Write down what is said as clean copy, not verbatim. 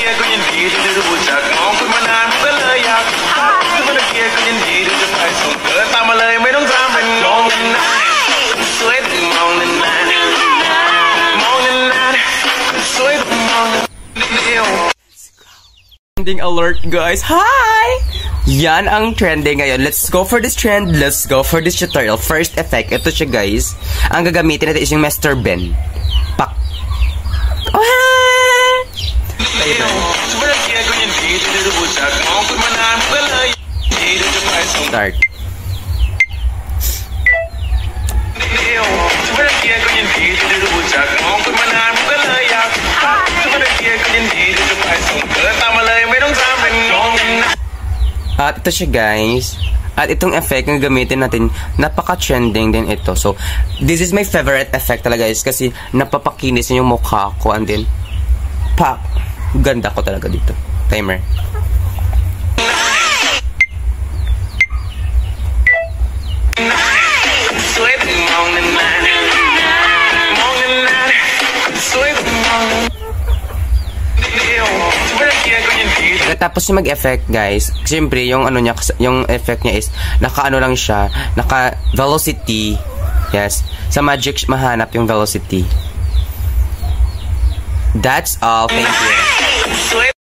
กียร์ก็ยินดีที่ได้รู้จักมองคุณมานานก็เลยอยากถ้ามันเกียร์ก็ยินดีที่จะไปส่งเธอตามมาเลยไม่ต้องตามเป็นมองนานๆสวยถึงมองนานๆมองนานๆสวยถึงมองเดียว Trending alert guys. Hi! Yan ang trending ngayon. Let's go for this trend. Let's go for this tutorial. First effect, ito siya guys. Ang gagamitin natin is yung Mr. Ben. Pak. Oh, start. At ito siya guys. At itong effect na gamitin natin, napaka-trending din ito. So, this is my favorite effect talaga guys. Kasi napapakinis yung mukha ko. And then, pak! Ganda ko talaga dito. Timer. Tapos yung mag-effect guys, siyempre yung ano niya, yung effect niya is naka-ano lang siya, naka-velocity. Yes, sa Magic mahanap yung velocity. That's all. Thank you.